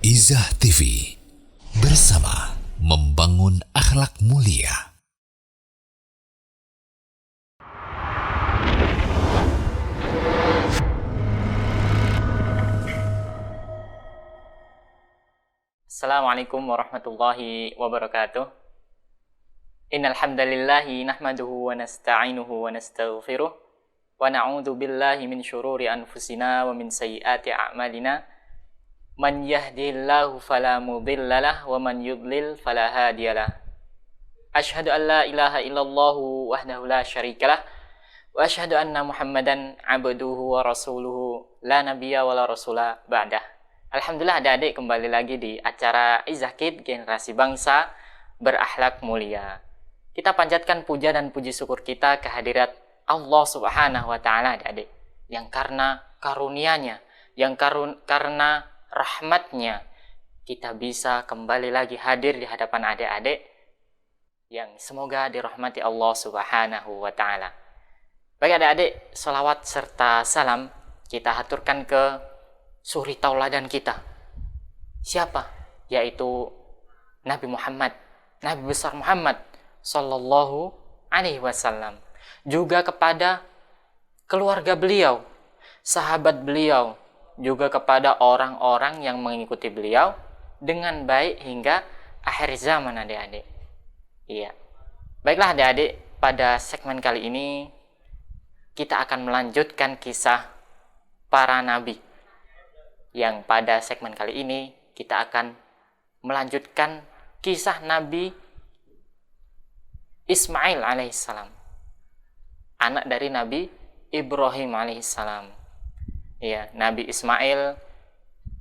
Izah TV bersama membangun akhlak mulia. Assalamualaikum warahmatullahi wabarakatuh. Innal hamdalillahi nahmaduhu wa nasta'inuhu wa nastaghfiruh wa na'udzu billahi min syururi anfusina wa min sayyiati a'malina. Man yahdihillahu fala mudhillalah wa man yudlil fala hadiyalah. Asyhadu an la ilaha illallah wahdahu la syarikalah wa asyhadu anna Muhammadan abduhu wa rasuluhu la nabiyya wa la rasula ba'dah. Alhamdulillah adik-adik kembali lagi di acara Izah Kid Generasi Bangsa Berakhlak Mulia. Kita panjatkan puja dan puji syukur kita kehadirat Allah Subhanahu wa taala adik-adik, yang karena karunia-Nya, yang karena rahmat-Nya kita bisa kembali lagi hadir di hadapan adik-adik yang semoga dirahmati Allah Subhanahu wa taala. Baik adik-adik, salawat serta salam kita haturkan ke suri tauladan kita. Siapa? Yaitu Nabi Muhammad, Nabi besar Muhammad sallallahu alaihi wasallam. Juga kepada keluarga beliau, sahabat beliau, juga kepada orang-orang yang mengikuti beliau dengan baik hingga akhir zaman adik-adik. Iya. Baiklah adik-adik, pada segmen kali ini kita akan melanjutkan kisah para nabi. Yang pada segmen kali ini kita akan melanjutkan kisah Nabi Ismail alaihissalam, anak dari Nabi Ibrahim alaihissalam. Ya, Nabi Ismail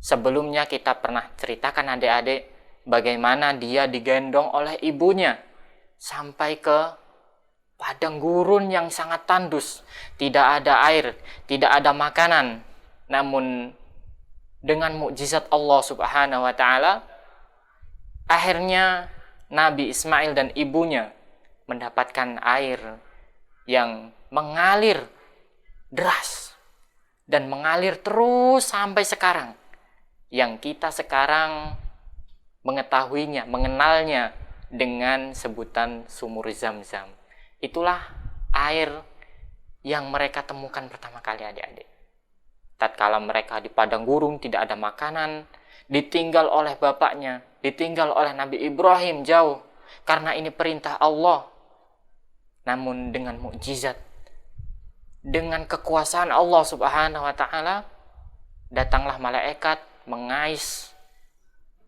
sebelumnya kita pernah ceritakan adik-adik bagaimana dia digendong oleh ibunya sampai ke padang gurun yang sangat tandus, tidak ada air, tidak ada makanan. Namun dengan mukjizat Allah Subhanahu wa taala, akhirnya Nabi Ismail dan ibunya mendapatkan air yang mengalir deras dan mengalir terus sampai sekarang, yang kita sekarang mengetahuinya, mengenalnya dengan sebutan sumur Zam-Zam. Itulah air yang mereka temukan pertama kali adik-adik. Tatkala mereka di padang gurun, tidak ada makanan, ditinggal oleh bapaknya, ditinggal oleh Nabi Ibrahim jauh, karena ini perintah Allah. Namun dengan mukjizat, dengan kekuasaan Allah Subhanahu wa taala, datanglah malaikat mengais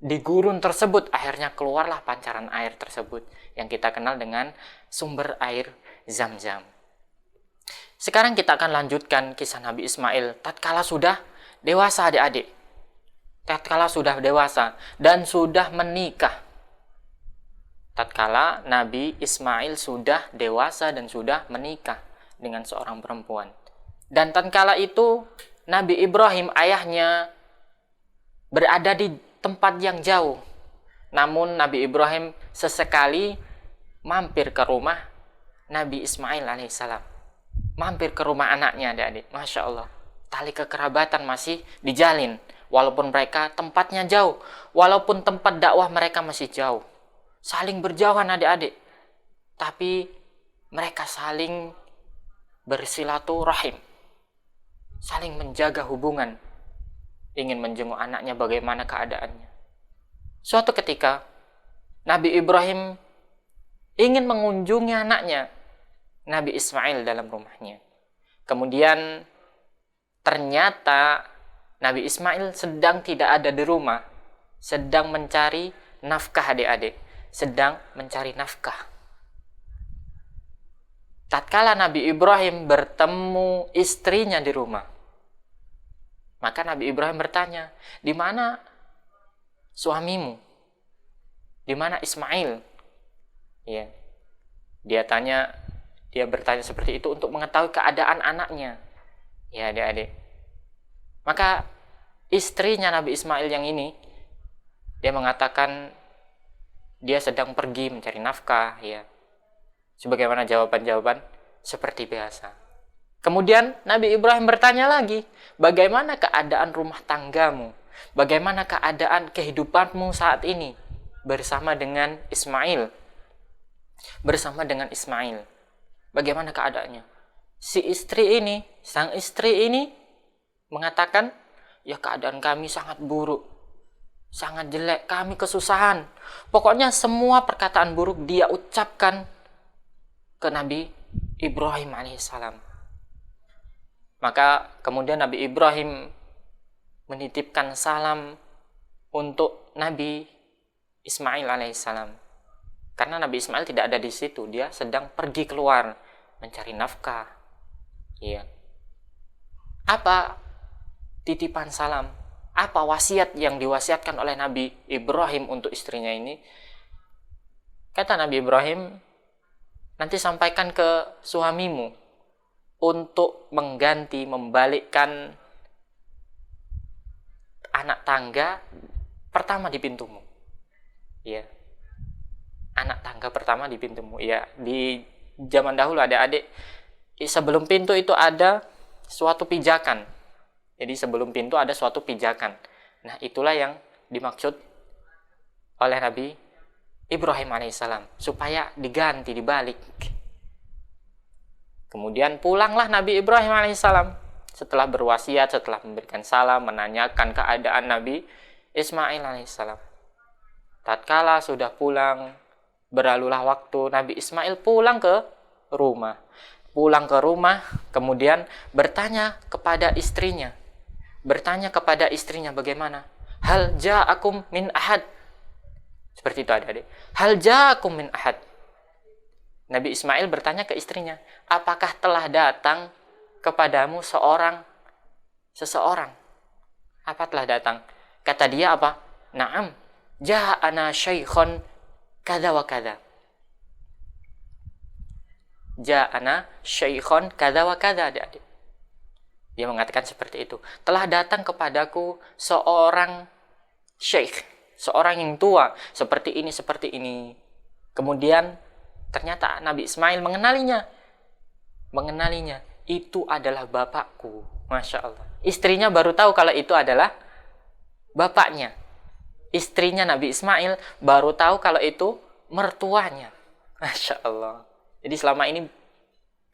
di gurun tersebut. Akhirnya keluarlah pancaran air tersebut yang kita kenal dengan sumber air Zam-Zam. Sekarang kita akan lanjutkan kisah Nabi Ismail tatkala sudah dewasa adik-adik. Tatkala sudah dewasa dan sudah menikah. Tatkala Nabi Ismail sudah dewasa dan sudah menikah dengan seorang perempuan. Dan tatkala itu Nabi Ibrahim ayahnya berada di tempat yang jauh. Namun Nabi Ibrahim sesekali mampir ke rumah Nabi Ismail alaihissalam. Mampir ke rumah anaknya adik-adik. Masya Allah, tali kekerabatan masih dijalin. Walaupun mereka tempatnya jauh, walaupun tempat dakwah mereka masih jauh, saling berjauhan adik-adik, tapi mereka saling bersilaturahim, saling menjaga hubungan, ingin menjenguk anaknya bagaimana keadaannya. Suatu ketika Nabi Ibrahim ingin mengunjungi anaknya Nabi Ismail dalam rumahnya. Kemudian ternyata Nabi Ismail sedang tidak ada di rumah, sedang mencari nafkah adik-adik, sedang mencari nafkah. Tatkala Nabi Ibrahim bertemu istrinya di rumah, maka Nabi Ibrahim bertanya, "Di mana suamimu? Di mana Ismail?" Ya. Dia bertanya seperti itu untuk mengetahui keadaan anaknya. Ya, adik-adik. Maka istrinya Nabi Ismail yang ini, dia mengatakan dia sedang pergi mencari nafkah, ya. Sebagaimana jawaban-jawaban seperti biasa. Kemudian Nabi Ibrahim bertanya lagi, bagaimana keadaan rumah tanggamu? Bagaimana keadaan kehidupanmu saat ini bersama dengan Ismail? Bersama dengan Ismail. Bagaimana keadaannya? Si istri ini, sang istri ini mengatakan, ya keadaan kami sangat buruk, sangat jelek, kami kesusahan. Pokoknya semua perkataan buruk dia ucapkan ke Nabi Ibrahim alaihissalam. Maka kemudian Nabi Ibrahim menitipkan salam untuk Nabi Ismail alaihissalam. Karena Nabi Ismail tidak ada di situ, dia sedang pergi keluar mencari nafkah. Iya. Apa titipan salam? Apa wasiat yang diwasiatkan oleh Nabi Ibrahim untuk istrinya ini? Kata Nabi Ibrahim, nanti sampaikan ke suamimu untuk mengganti, membalikkan anak tangga pertama di pintumu. Ya. Anak tangga pertama di pintumu. Ya, di zaman dahulu adik-adik, sebelum pintu itu ada suatu pijakan. Jadi sebelum pintu ada suatu pijakan. Nah, itulah yang dimaksud oleh Nabi Ibrahim alaihissalam, supaya diganti, dibalik. Kemudian pulanglah Nabi Ibrahim alaihissalam setelah berwasiat, setelah memberikan salam, menanyakan keadaan Nabi Ismail alaihissalam. Tatkala sudah pulang, berlalulah waktu, Nabi Ismail pulang ke rumah. Pulang ke rumah, kemudian bertanya kepada istrinya. Bertanya kepada istrinya bagaimana? Hal ja'akum min ahad. Seperti itu adik-adik. Hal ja'akum min ahad. Nabi Ismail bertanya ke istrinya, apakah telah datang kepadamu seseorang? Apa telah datang? Kata dia apa? Na'am, ja'ana syaikhun kada wa kada. Ja'ana syaikhun kada wa kada, adik-adik. Dia mengatakan seperti itu. Telah datang kepadaku seorang syekh, seorang yang tua, seperti ini, seperti ini. Kemudian ternyata Nabi Ismail mengenalinya. Itu adalah bapakku. Masya Allah. Istrinya baru tahu kalau itu adalah bapaknya. Istrinya Nabi Ismail baru tahu kalau itu mertuanya. Masya Allah. Jadi selama ini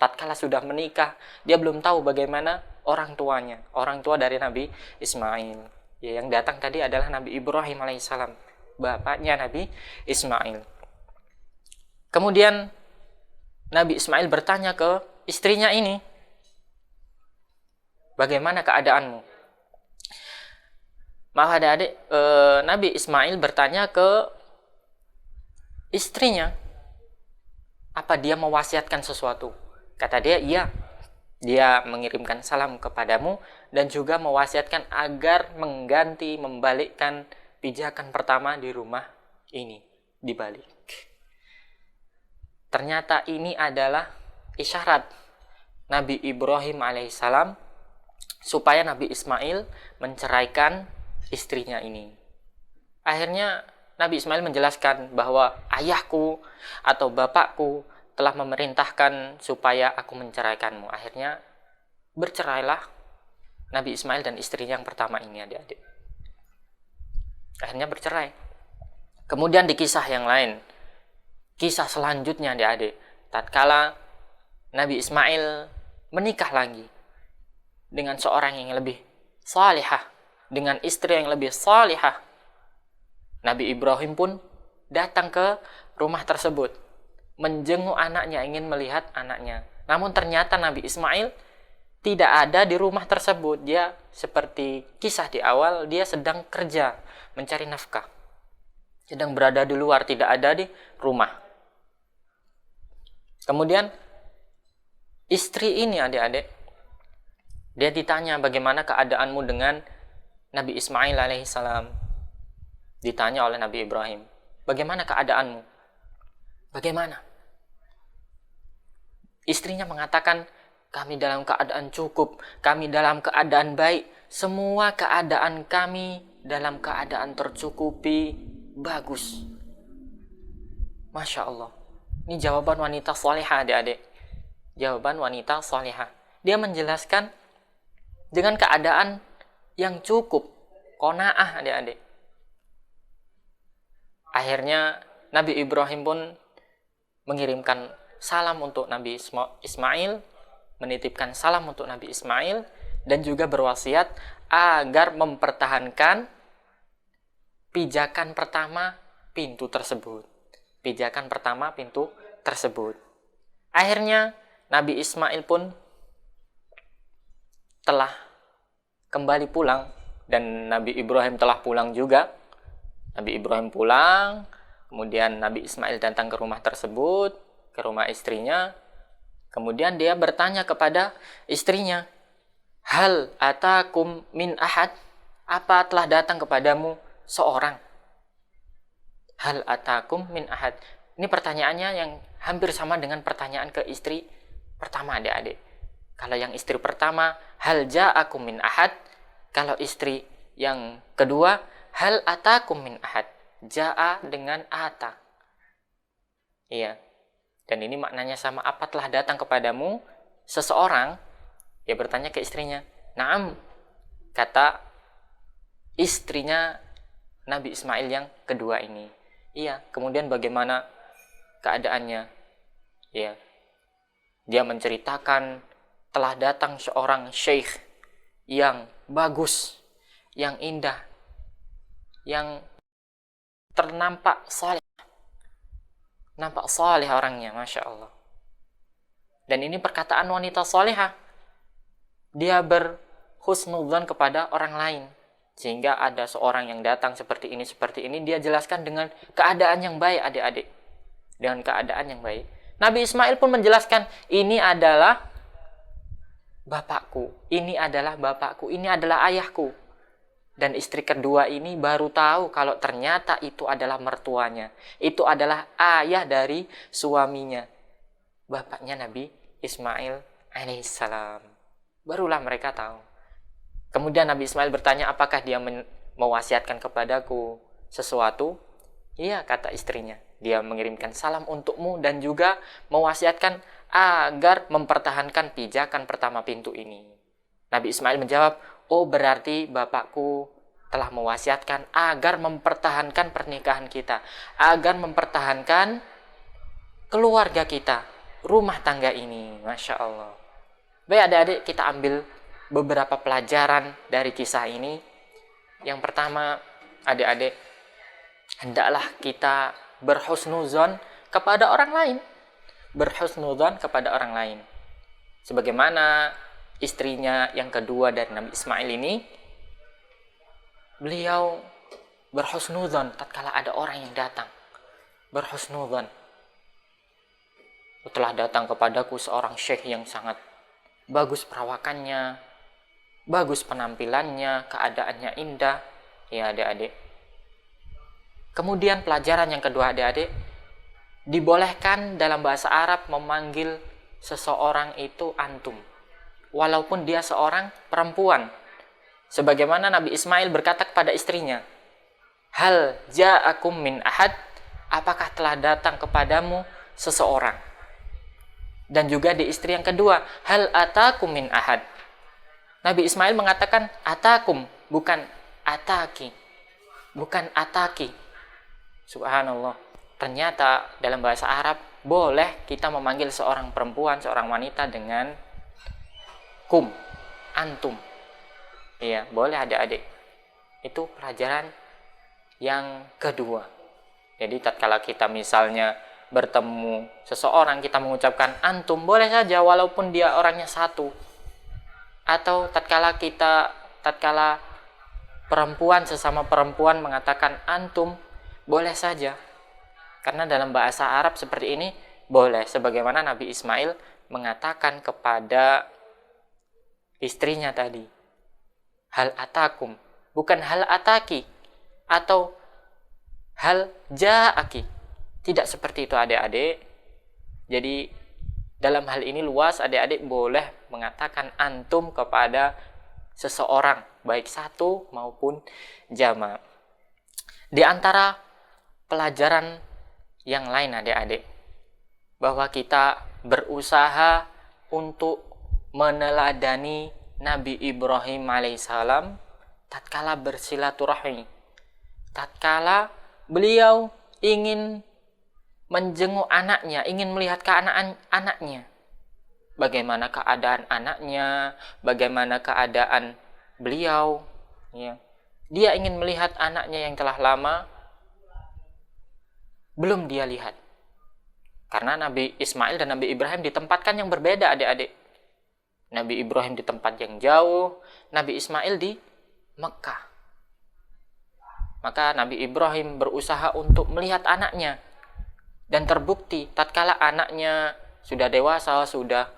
tatkala sudah menikah, dia belum tahu bagaimana orang tuanya, orang tua dari Nabi Ismail. Ya, yang datang tadi adalah Nabi Ibrahim alaihissalam, bapaknya Nabi Ismail. Kemudian Nabi Ismail bertanya ke istrinya ini, bagaimana keadaanmu? Maaf adik-adik, Nabi Ismail bertanya ke istrinya, apa dia mewasiatkan sesuatu? Kata dia, iya. Dia mengirimkan salam kepadamu dan juga mewasiatkan agar mengganti, membalikkan pijakan pertama di rumah ini, dibalik. Ternyata ini adalah isyarat Nabi Ibrahim alaihissalam supaya Nabi Ismail menceraikan istrinya ini. Akhirnya Nabi Ismail menjelaskan bahwa ayahku atau bapakku telah memerintahkan supaya aku menceraikanmu. Akhirnya bercerailah Nabi Ismail dan istrinya yang pertama ini, adik-adik. Akhirnya bercerai. Kemudian di kisah yang lain, kisah selanjutnya adik-adik, tatkala Nabi Ismail menikah lagi dengan seorang yang lebih salihah, dengan istri yang lebih salihah, Nabi Ibrahim pun datang ke rumah tersebut, menjenguk anaknya, ingin melihat anaknya. Namun ternyata Nabi Ismail tidak ada di rumah tersebut. Dia seperti kisah di awal, dia sedang kerja, mencari nafkah. Sedang berada di luar, tidak ada di rumah. Kemudian istri ini adik-adik, dia ditanya bagaimana keadaanmu dengan Nabi Ismail alaihissalam. Ditanya oleh Nabi Ibrahim, bagaimana keadaanmu? Bagaimana? Istrinya mengatakan, kami dalam keadaan cukup, kami dalam keadaan baik, semua keadaan kami dalam keadaan tercukupi, bagus. Masya Allah. Ini jawaban wanita salihah, adik-adik. Jawaban wanita salihah. Dia menjelaskan dengan keadaan yang cukup, qanaah adik-adik. Akhirnya Nabi Ibrahim pun mengirimkan salam untuk Nabi Ismail, menitipkan salam untuk Nabi Ismail, dan juga berwasiat agar mempertahankan pijakan pertama pintu tersebut. Pijakan pertama pintu tersebut. Akhirnya Nabi Ismail pun telah kembali pulang, dan Nabi Ibrahim telah pulang juga. Nabi Ibrahim pulang, kemudian Nabi Ismail datang ke rumah tersebut, ke rumah istrinya. Kemudian dia bertanya kepada istrinya, hal atakum min ahad? Apa telah datang kepadamu seorang? Hal atakum min ahad. Ini pertanyaannya yang hampir sama dengan pertanyaan ke istri pertama, adik-adik. Kalau yang istri pertama, hal ja'akum min ahad. Kalau istri yang kedua, hal atakum min ahad. Ja'a dengan ata. Iya. Dan ini maknanya sama, apa telah datang kepadamu seseorang? Dia bertanya ke istrinya. Naam. Kata istrinya Nabi Ismail yang kedua ini. Iya. Kemudian bagaimana keadaannya? Iya. Dia menceritakan telah datang seorang syekh yang bagus, yang indah, yang ternampak saleh. Nampak saleh orangnya, Masya Allah. Dan ini perkataan wanita salehah. Dia berhusnudzon kepada orang lain. Sehingga ada seorang yang datang seperti ini, dia jelaskan dengan keadaan yang baik, adik-adik. Dengan keadaan yang baik. Nabi Ismail pun menjelaskan, ini adalah bapakku, ini adalah bapakku, ini adalah ayahku. Dan istri kedua ini baru tahu kalau ternyata itu adalah mertuanya. Itu adalah ayah dari suaminya, bapaknya Nabi Ismail alaihissalam. Barulah mereka tahu. Kemudian Nabi Ismail bertanya, apakah dia mewasiatkan kepadaku sesuatu? Iya, kata istrinya. Dia mengirimkan salam untukmu dan juga mewasiatkan agar mempertahankan pijakan pertama pintu ini. Nabi Ismail menjawab, oh berarti bapakku telah mewasiatkan agar mempertahankan pernikahan kita, agar mempertahankan keluarga kita, rumah tangga ini. Masya Allah. Baik adik-adik, kita ambil beberapa pelajaran dari kisah ini. Yang pertama, adik-adik, hendaklah kita berhusnuzon kepada orang lain. Berhusnuzon kepada orang lain. Sebagaimana istrinya yang kedua dari Nabi Ismail ini, beliau berhusnuzon tatkala ada orang yang datang. Berhusnuzon. Telah datang kepadaku seorang syekh yang sangat bagus perawakannya, bagus penampilannya, keadaannya indah. Ya adik-adik. Kemudian pelajaran yang kedua, adik-adik, dibolehkan dalam bahasa Arab memanggil seseorang itu antum, walaupun dia seorang perempuan. Sebagaimana Nabi Ismail berkata kepada istrinya, hal ja'akum min ahad? Apakah telah datang kepadamu seseorang? Dan juga di istri yang kedua, hal atakum min ahad? Nabi Ismail mengatakan atakum, bukan ataki. Bukan ataki. Subhanallah. Ternyata dalam bahasa Arab boleh kita memanggil seorang perempuan, seorang wanita dengan kum, antum. Iya, boleh adik-adik. Itu pelajaran yang kedua. Jadi tatkala kita misalnya bertemu seseorang, kita mengucapkan antum, boleh saja walaupun dia orangnya satu. Atau tatkala perempuan sesama perempuan mengatakan antum, boleh saja. Karena dalam bahasa Arab seperti ini boleh. Sebagaimana Nabi Ismail mengatakan kepada istrinya tadi, hal atakum, bukan hal ataki atau hal ja'aki. Tidak seperti itu adik-adik. Jadi dalam hal ini luas, adik-adik boleh mengatakan antum kepada seseorang, baik satu maupun jama'. Di antara pelajaran yang lain adik-adik, bahwa kita berusaha untuk meneladani Nabi Ibrahim alaihissalam tatkala bersilaturahmi, tatkala beliau ingin menjenguk anaknya, ingin melihat keadaan anaknya. Bagaimana keadaan anaknya, bagaimana keadaan beliau, ya. Dia ingin melihat anaknya yang telah lama belum dia lihat. Karena Nabi Ismail dan Nabi Ibrahim ditempatkan yang berbeda, adik-adik. Nabi Ibrahim di tempat yang jauh, Nabi Ismail di Mekah. Maka Nabi Ibrahim berusaha untuk melihat anaknya. Dan terbukti tatkala anaknya sudah dewasa, sudah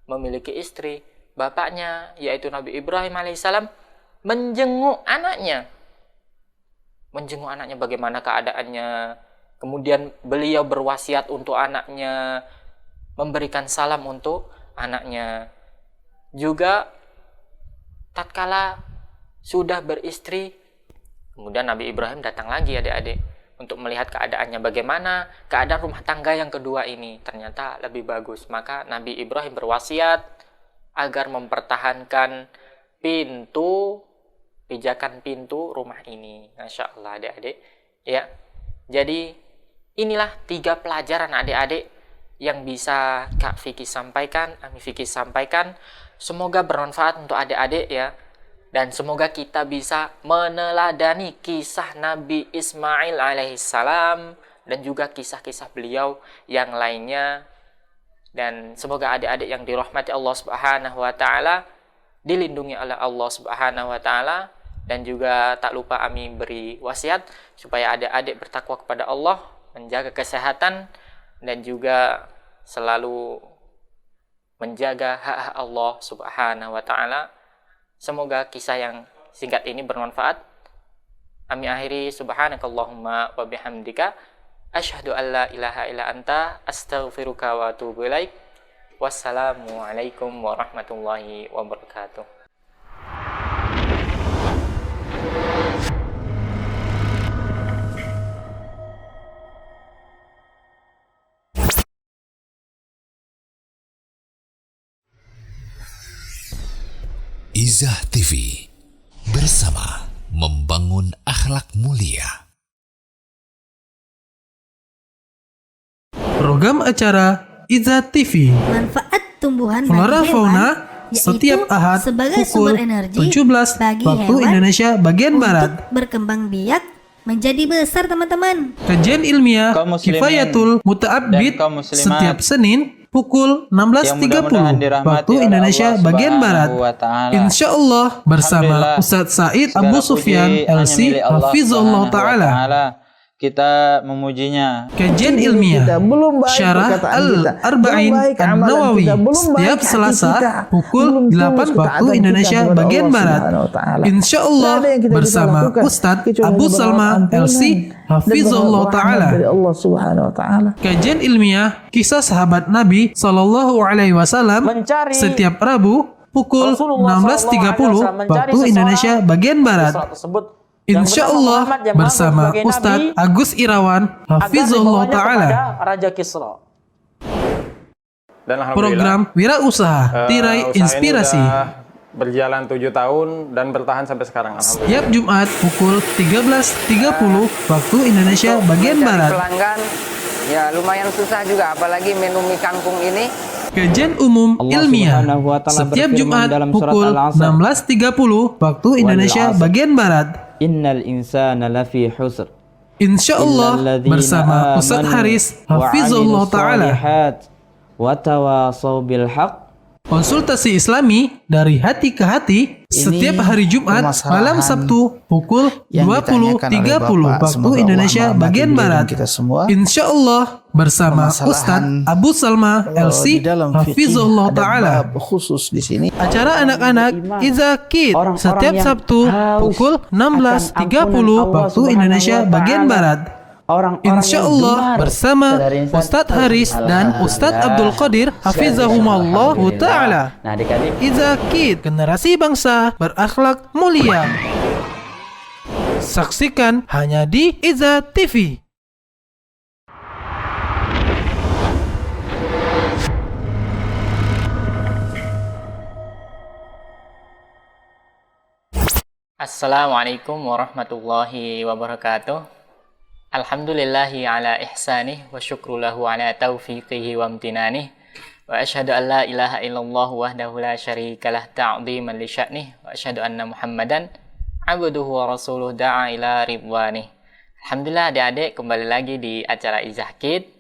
memiliki istri, bapaknya yaitu Nabi Ibrahim alaihissalam menjenguk anaknya. Menjenguk anaknya bagaimana keadaannya. Kemudian beliau berwasiat untuk anaknya, memberikan salam untuk anaknya. Juga tatkala sudah beristri, kemudian Nabi Ibrahim datang lagi adik-adik untuk melihat keadaannya, bagaimana keadaan rumah tangga yang kedua ini. Ternyata lebih bagus. Maka Nabi Ibrahim berwasiat agar mempertahankan pijakan pintu rumah ini. Masya Allah adik-adik. Ya, jadi inilah 3 pelajaran adik-adik yang bisa Kak Vicky sampaikan, Ami Vicky sampaikan. Semoga bermanfaat untuk adik-adik ya. Dan semoga kita bisa meneladani kisah Nabi Ismail alaihissalam dan juga kisah-kisah beliau yang lainnya. Dan semoga adik-adik yang dirahmati Allah Subhanahu wa taala dilindungi oleh Allah Subhanahu wa taala. Dan juga tak lupa Ami beri wasiat supaya adik-adik bertakwa kepada Allah, menjaga kesehatan dan juga selalu menjaga hak-hak Allah Subhanahu wa taala. Semoga kisah yang singkat ini bermanfaat. Ami akhiri subhanakallahumma wa bihamdika asyhadu an la ilaha illa anta astaghfiruka wa atubu ilaik. Wassalamu alaikum warahmatullahi wabarakatuh. Izah TV bersama membangun akhlak mulia. Program acara Izah TV. Manfaat tumbuhan Flora bagi Fauna hewan, setiap yaitu Ahad sebagai pukul sumber energi 17 bagi waktu hewan Indonesia bagian untuk Barat. berkembang biak menjadi besar teman-teman. Kajian ilmiah Kaum muslimin Kifayatul Muta'abbid dan kaum muslimat setiap Senin pukul yang 16.30 mudah-mudahan dirahmati waktu oleh Indonesia Allah bagian Subhanahu Barat. wa ta'ala. Insya Allah bersama Alhamdulillah, Ustadz Said segala Abu puji Sufyan hanya LC milik Allah Hafizullah Subhanahu wa Ta'ala. Kita memujinya. Kajian ilmiah Syarah Al-Arba'in An-Nawawi setiap Selasa pukul 8 waktu Indonesia bagian Barat. Insya Allah bersama Ustadz Abu Salma LC Hafizullah Ta'ala. Kajian ilmiah kisah sahabat Nabi Sallallahu Alaihi Wasallam setiap Rabu pukul 16.30 waktu Indonesia bagian Barat. Insya Allah bersama Ustadz Agus Irawan Hafizullah Ta'ala. Raja Kisra. Dan Program Wirausaha Tirai Inspirasi berjalan 7 tahun dan bertahan sampai sekarang. setiap Jumat pukul 13.30 waktu Indonesia bagian Barat. Pelanggan ya lumayan susah juga, apalagi menu mie kangkung ini. Kajian umum Allah ilmiah Subhanahu wa ta'ala setiap berfirman Jumat dalam surat pukul Al-Asr. 16.30 waktu Indonesia Wal-'asr. bagian Barat. Innal insana lafi husr. Insya Allah bersama Ustadz Haris Hafizullah Ta'ala. Wa tawasaw bil haq. Konsultasi Islami dari hati ke hati setiap hari Jumat malam Sabtu pukul 20.30 waktu Indonesia bagian Barat. Insya Allah bersama Ustadz Abu Salma LC Hafizullah Ta'ala. Khusus di sini Acara anak-anak Izah Kid setiap Sabtu pukul 16.30 waktu Indonesia bagian Barat. Insya Allah bersama Ustadz Haris dan Ustadz Abdul Qadir Hafizahumallah Ta'ala. Nah, adik-adik, Izah Kid, generasi bangsa berakhlak mulia. Saksikan hanya di Izah TV. Assalamualaikum warahmatullahi wabarakatuh. Alhamdulillahi ala ihsanih wa syukru lahu ala taufiqihi wa amtinanih. Wa asyhadu an la ilaha illallah wahdahu la syarikalah ta'ziman li sya'nih. Wa asyhadu anna Muhammadan abduhu wa rasuluh da'a ila ridwanih. Alhamdulillah adik-adik, kembali lagi di acara Izahkid.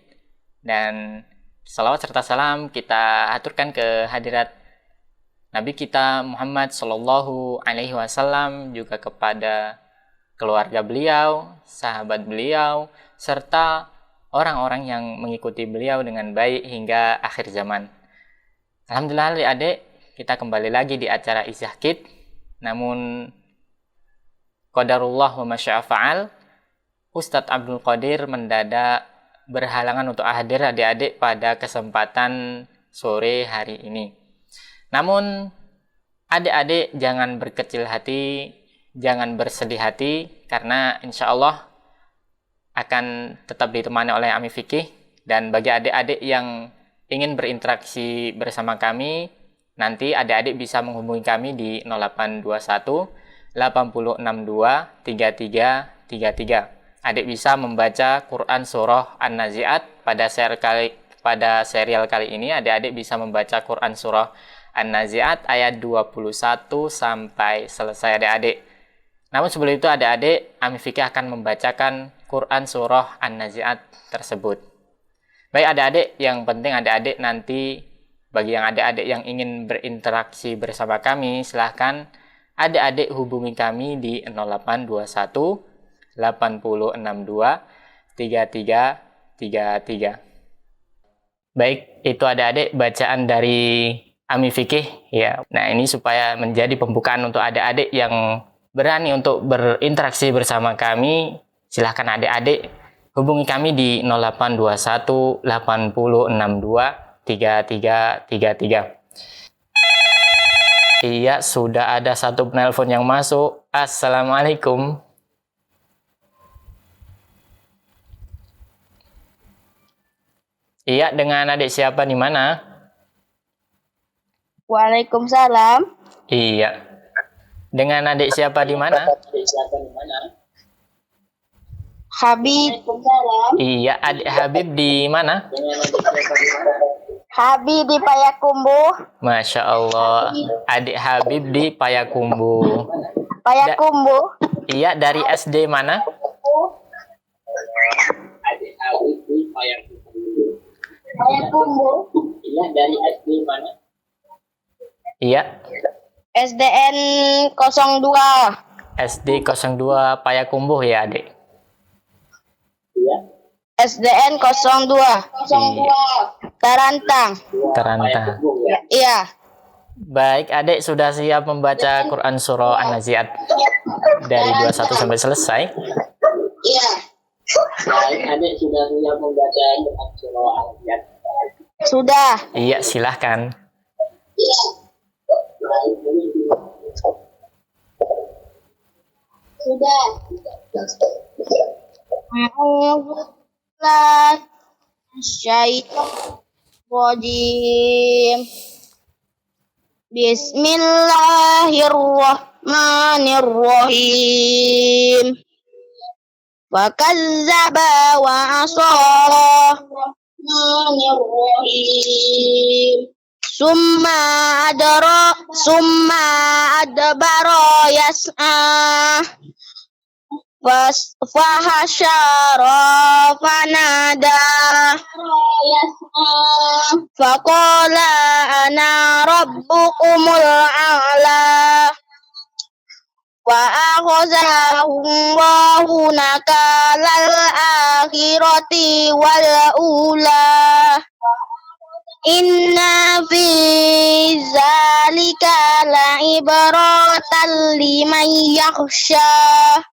Dan salawat serta salam kita aturkan ke hadirat Nabi kita Muhammad Sallallahu Alaihi Wasallam, juga kepada keluarga beliau, sahabat beliau, serta orang-orang yang mengikuti beliau dengan baik hingga akhir zaman. Alhamdulillah adik-adik, kita kembali lagi di acara Izahkid. Namun qadarullah wa masya'a fa'al, Ustadz Abdul Qadir mendadak berhalangan untuk hadir adik-adik pada kesempatan sore hari ini. Namun adik-adik jangan berkecil hati, jangan bersedih hati, karena insya Allah akan tetap ditemani oleh Ami Fikih. Dan bagi adik-adik yang ingin berinteraksi bersama kami, nanti adik-adik bisa menghubungi kami di 0821 8062 3333. Adik bisa membaca Quran Surah An-Nazi'at pada serial kali ini. Adik-adik bisa membaca Quran Surah An-Nazi'at ayat 21 sampai selesai adik-adik. Namun sebelum itu adik-adik, Ami Fikih akan membacakan Quran Surah An-Nazi'at tersebut. Baik adik-adik, yang penting adik-adik nanti, bagi yang adik-adik yang ingin berinteraksi bersama kami, silahkan adik-adik hubungi kami di 0821 8062 3333. Baik, itu adik-adik bacaan dari Ami Fikih ya. Nah, ini supaya menjadi pembukaan untuk adik-adik yang berani untuk berinteraksi bersama kami. Silahkan adik-adik hubungi kami di 0821 8062 3333. Iya, sudah ada satu penelpon yang masuk. Assalamualaikum. Iya, dengan adik siapa di mana? Waalaikumsalam. Iya. Dengan adik siapa di mana? Habib. Iya, adik Habib di mana? Habib di Payakumbuh. Masya Allah, adik Habib di Payakumbuh. Payakumbuh. Iya, dari SD mana? Payakumbuh. Iya, dari SD mana? Iya. SDN 02. SD 02 Payakumbuh ya, adik? Iya. SDN 02. Iya. Tarantang. Tarantang. Iya. Baik, adik sudah siap membaca Quran Surah An-Nazi'at dari 21 sampai selesai? Iya. Baik, adik sudah siap membaca Quran Surah An-Nazi'at? Sudah. Iya, silahkan. Iya. Sudah. Syaitanirrajim. Bismillahirrahmanirrahim. Fakazzaba wa asara. Rahmanirrahim. Summa adbara yas'a. Fahashara fanada. Faqala ana rabbukumul a'la. Wa akhazahum Allahu nakalal akhirati wal ula. Inna fi zalika la ibratan liman yakhsha.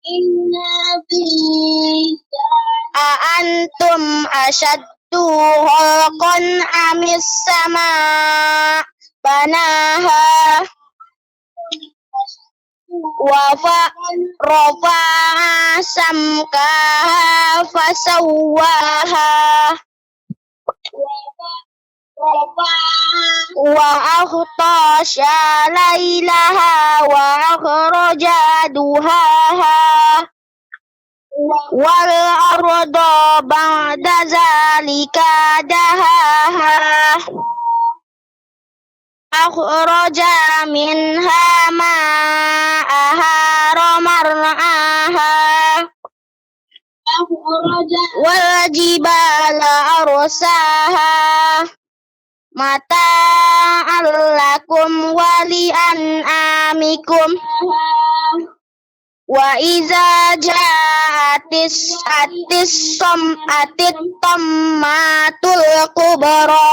Inna fi antum ashaddu khalqan amis sama banaha wa rafa'a samkaha fasawwaha وأغطاش ليلها وأخرج ضحاها والأرض بعد ذلك دهاها أخرج منها ماءها ومرعاها والجبال أرساها متاعا لكم ولأنعامكم وإذا جاءت الطامة الكبرى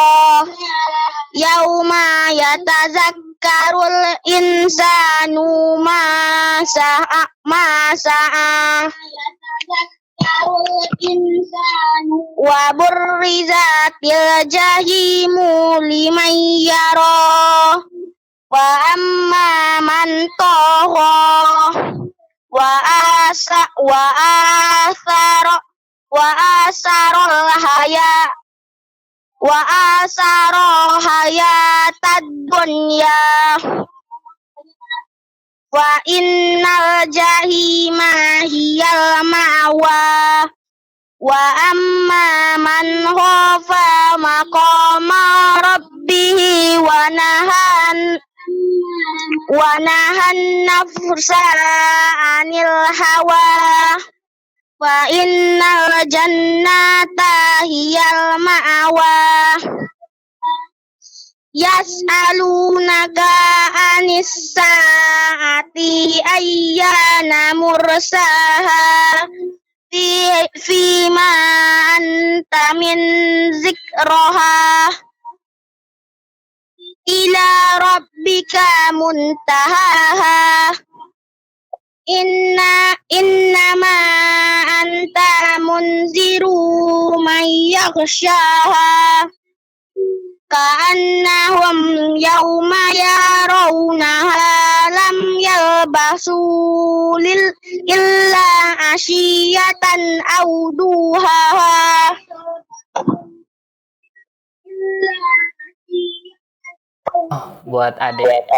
يوم يتذكر الإنسان ما سعى وبرزت الجحيم لمن يرى وأما من طغى وآثر الحياة الدنيا فإن الجحيم هي المأوى وأما من خاف مقام ربه ونهى النفس عن الهوى فإن الجنة هي المأوى يسألونك عن الساعة أيان مرساها فيما أنت من ذكرها إلى ربك منتهاها إنما أنت منذر من يخشاها كأنهم يوم يرونها لم يلبسوا إلا عشية أو ضحاها. Buat adik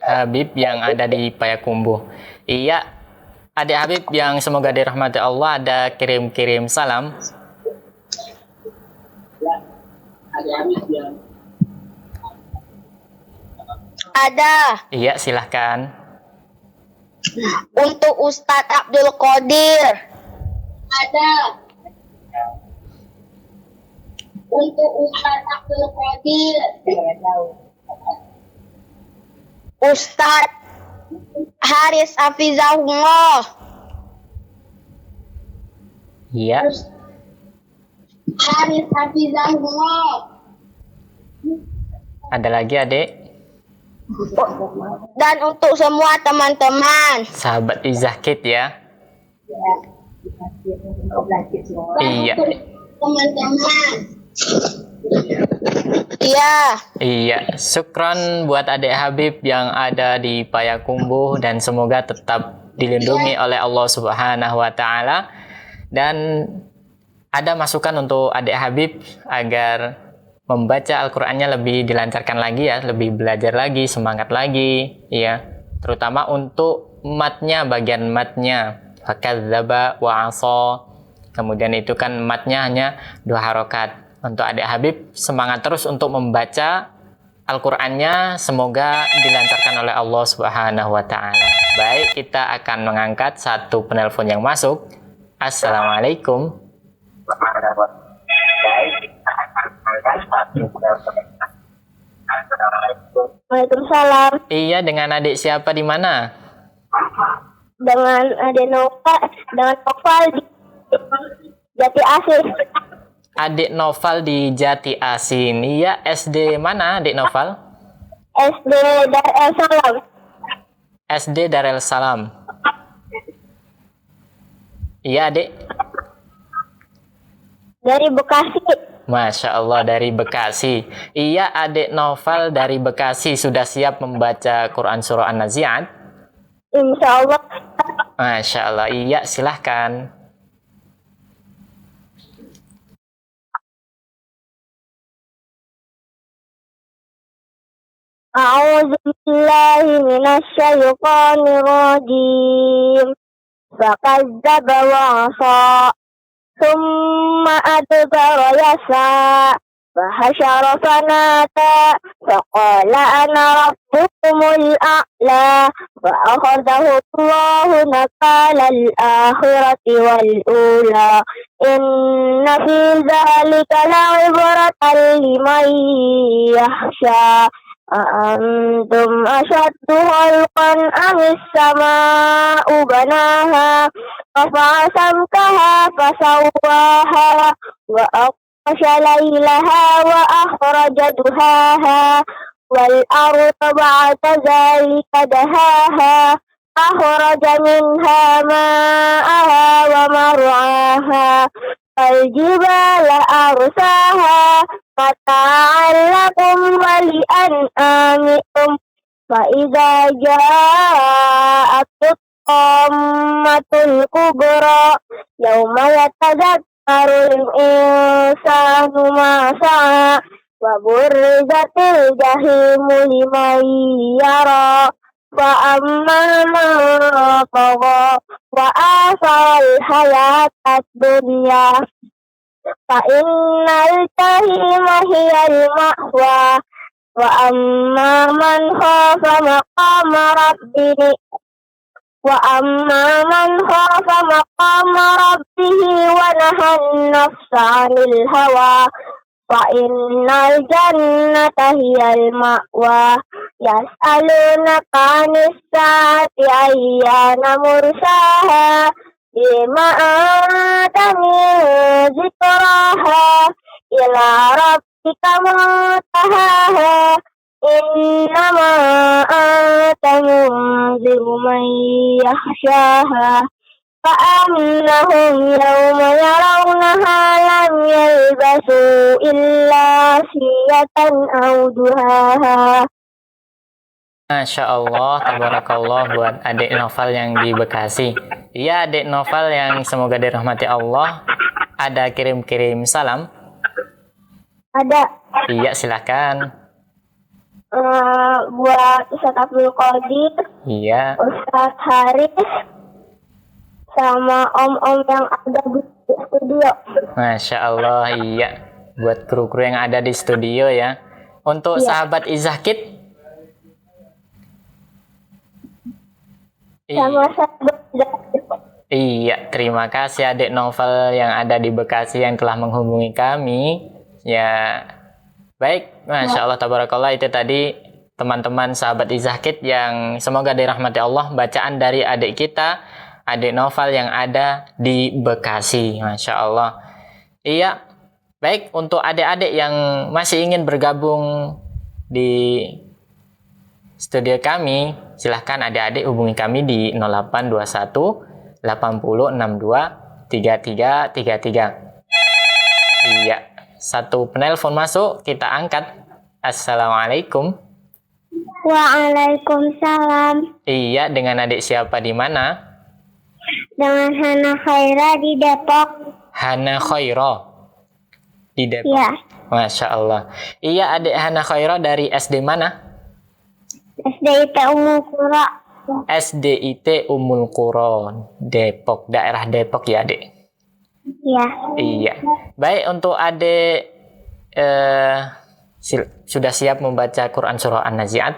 Habib yang ada di Payakumbuh. Iya, adik Habib yang semoga dirahmati Allah, ada kirim-kirim salam. Ada. Iya, silahkan. Untuk Ustadz Abdul Qadir. Ada. Untuk Ustadz Abdul Qadir. Ustadz Haris Hafizahullah. Iya. Haris Hafizahullah. Ada lagi adik? Dan untuk semua teman-teman. Sahabat Izahkit ya. Iya. Teman-teman. Iya. Iya, syukron buat adik Habib yang ada di Payakumbuh dan semoga tetap dilindungi oleh Allah Subhanahu wa taala. Dan ada masukan untuk adik Habib agar membaca Al-Qur'annya lebih dilancarkan lagi ya, lebih belajar lagi, semangat lagi ya. Terutama untuk matnya, bagian matnya. Fakadzdzaba wa 'asa. Kemudian itu kan matnya hanya 2 harokat. Untuk adik Habib, semangat terus untuk membaca Al-Qur'annya, semoga dilancarkan oleh Allah Subhanahu wa taala. Baik, kita akan mengangkat satu penelpon yang masuk. Assalamualaikum. Waalaikumsalam. Iya, dengan adik siapa di mana? Dengan adik Noval, di Jati Asih. Adik Noval di Jati Asin. Iya, SD mana adik Noval? SD Darel Salam. SD Darel Salam. Iya adik. Dari Bekasi. Masya Allah, dari Bekasi. Iya, adik Noval dari Bekasi sudah siap membaca Quran Surah An-Nazi'at? Insya Allah. Masya Allah, iya silahkan. a'udzu billahi minasy syaithanir rajim. Fakadzdzaba wa 'asa, tsumma adbara yas'a, fahasyara fanada, faqala ana rabbukumul a'la, fa akhadhahu Allahu nakalal akhirati wal ula. Inna fi dzalika la'ibratan liman yakhsha. Antum asyaddu khalqan amis sama'u banaha, rafa'a samkaha fasawwaha, wa aghsha laylaha wa akhraja duhaha, wal arda ba'da dzalika dahaha, akhraja minha ma'aha wa mar'aha, wal jibala arsaha, mata'an lakum wa li'an'amikum. Fa idza ja'at qammatul kubra, yauma yatadzakkarul insanu ma sa'a, wa burrizatil jahimu liman yara, wa amma man tagha wa athara hayatad dunya, fa innal jahima hiyal ma'wa, wa amma man khafa maqama rabbih wa nahan nafsa 'anil hawa, fa innal jannata hiyal ma'wa. Yas'alunaka 'anis saati ayyana mursaha, bima anta min zikraha, ila rabbika muntahaha, innama anta munziru man yakhshaha, fa'annahum yawma yarawnaha lam yalbasu illa siyatan aw duhaha. Masya Allah, tabarakallah buat adik Noval yang di Bekasi. Iya, adik Noval yang semoga dirahmati Allah. Ada kirim-kirim salam? Ada. Iya, silakan. Buat Ustaz Abdul Qadir, Iya. Ustaz Haris, sama om-om yang ada di studio. Masya Allah, iya. Buat kru-kru yang ada di studio ya. Untuk sahabat Izahkit, Sama sahabat Izahkit. Iya, terima kasih adik Novel yang ada di Bekasi yang telah menghubungi kami. Ya, baik, Masya Allah, tabarakallah, itu tadi teman-teman sahabat Izahkit yang semoga dirahmati Allah, bacaan dari adik kita, adik Novel yang ada di Bekasi. Masya Allah. Iya, baik, untuk adik-adik yang masih ingin bergabung di studio kami, silahkan adik-adik hubungi kami di 0821 80 62 3333. Iya, satu penelpon masuk, kita angkat. Assalamualaikum. Waalaikumsalam. Iya, dengan adik siapa di mana? Dengan Hana Khaira di Depok. Hana Khaira di Depok. Ya. Masya Allah. Iya, adik Hana Khaira dari SD mana? SDIT Ummul Qura. SDIT Ummul Qura, Depok, daerah Depok ya, adik? Ya. Iya. Baik, untuk adik sudah siap membaca Quran Surah An-Nazi'at?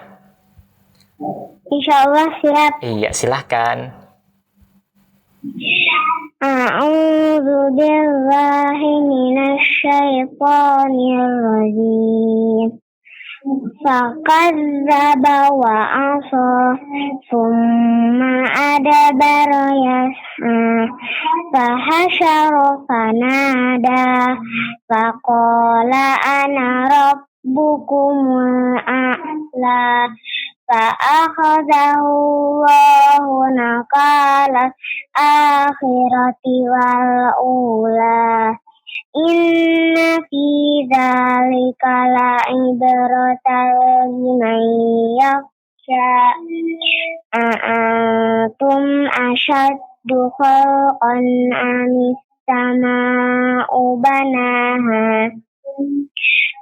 Insya Allah siap. Iya, silahkan. A'udzu billahi minasy syaithanir rajim. Fakadzdzaba wa 'asa, tsumma adbara yas'a, fahasyara fanada, faqala ana rabbukumul a'la, fa'akhadhahu Allahu nakala akhirati wal ula. Inna fi dzalika la'ibratan liman yakhsha. Antum asyaddu khalqan amis sama'u banaha,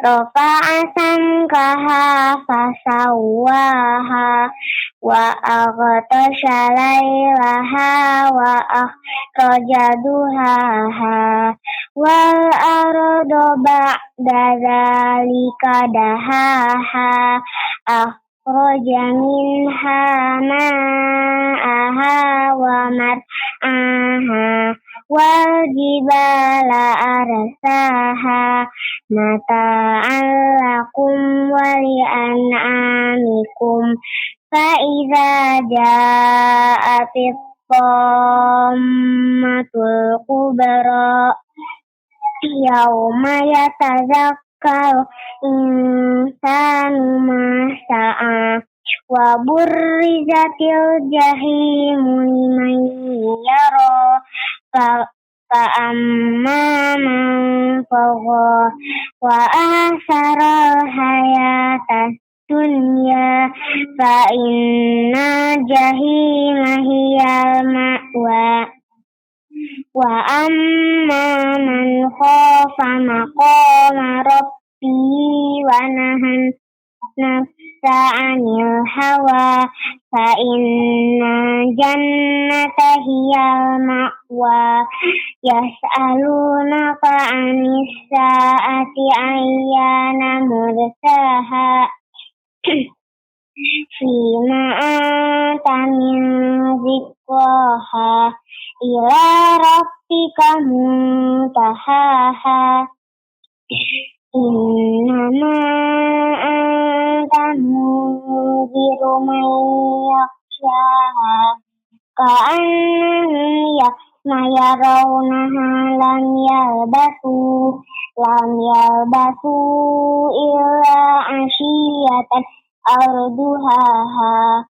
rafa'a samkaha fasawwaha wa aghtasha laylaha wa akhraja duhaha wal arda ba'da dzalika dahaha akhraja minha ma'aha wa mar'aha wal jibala arsaha mata'an lakum wa li'an'amikum fa idza ja'atit tammatul kubra yauma yatazakkaru insanu ma sa'a wa burrizatil jahimu liman yara fa'amma man tagha wa asaral hayatas dunya fa inna jahima hiyal ma'wa wa amma man khafa maqama rabbihi wa nahan nafsa 'anil hawa fa inna jannata hiyal ma'wa yas'alunaka 'anis sa'ati ayyana mursaha fima anta min dzikraha ila rabbika muntahaha innama anta munziru man yakhshaha ka'annahum yawma yarawnaha lam yalbasu illa 'ashiyatan arduhaha.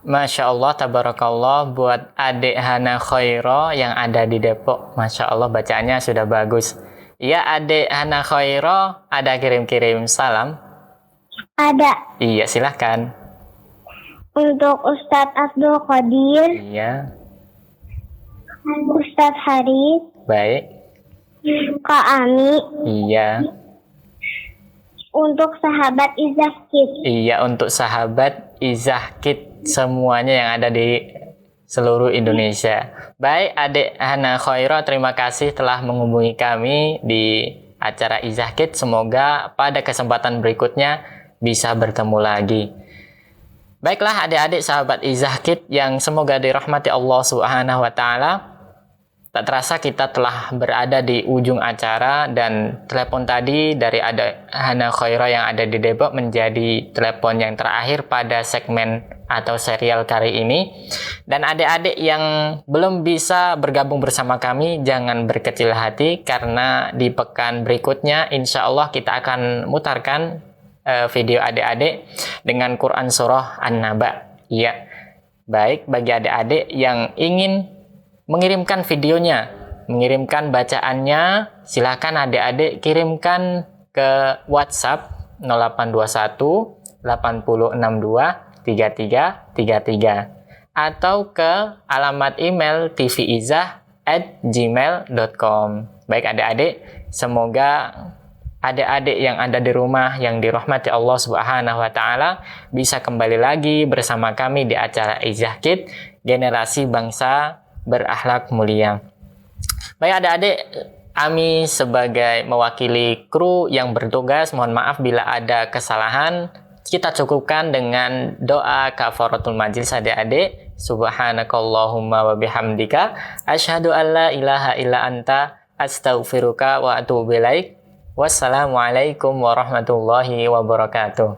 Masya Allah, tabarakallah buat adik Hana Khaira yang ada di Depok. Masya Allah bacaannya sudah bagus. Ya adik Hana Khaira, ada kirim-kirim salam? Ada. Iya silahkan. Untuk Ustadz Abdul Qadir. Iya. Ustadz Haris. Baik. Kak Ami. Iya. Untuk sahabat Izahkid. Iya, untuk sahabat Izahkid semuanya yang ada di seluruh Indonesia. Baik, adik Hana Khaira, terima kasih telah menghubungi kami di acara Izahkid. Semoga pada kesempatan berikutnya bisa bertemu lagi. Baiklah adik-adik sahabat Izahkid yang semoga dirahmati Allah Subhanahu wa taala. Tak terasa kita telah berada di ujung acara dan telepon tadi dari adik Hana Khaira yang ada di Depok menjadi telepon yang terakhir pada segmen atau serial kali ini. Dan adik-adik yang belum bisa bergabung bersama kami, jangan berkecil hati karena di pekan berikutnya insya Allah kita akan mutarkan video adik-adik dengan Quran Surah An-Naba. Iya, baik bagi adik-adik yang ingin mengirimkan videonya, mengirimkan bacaannya, silakan adik-adik kirimkan ke WhatsApp 0821 8062 3333 atau ke alamat email tvizah@gmail.com. Baik adik-adik, semoga adik-adik yang ada di rumah yang dirahmati Allah Subhanahu wa taala bisa kembali lagi bersama kami di acara Izahkid, generasi bangsa berakhlak mulia. Baik adik-adik, Ami sebagai mewakili kru yang bertugas, mohon maaf bila ada kesalahan. Kita cukupkan dengan doa kafaratul majlis adik-adik. Subhanakallahumma wa bihamdika asyhadu an la ilaha illa anta astaghfiruka wa atubu ilaik. Wassalamualaikum warahmatullahi wabarakatuh.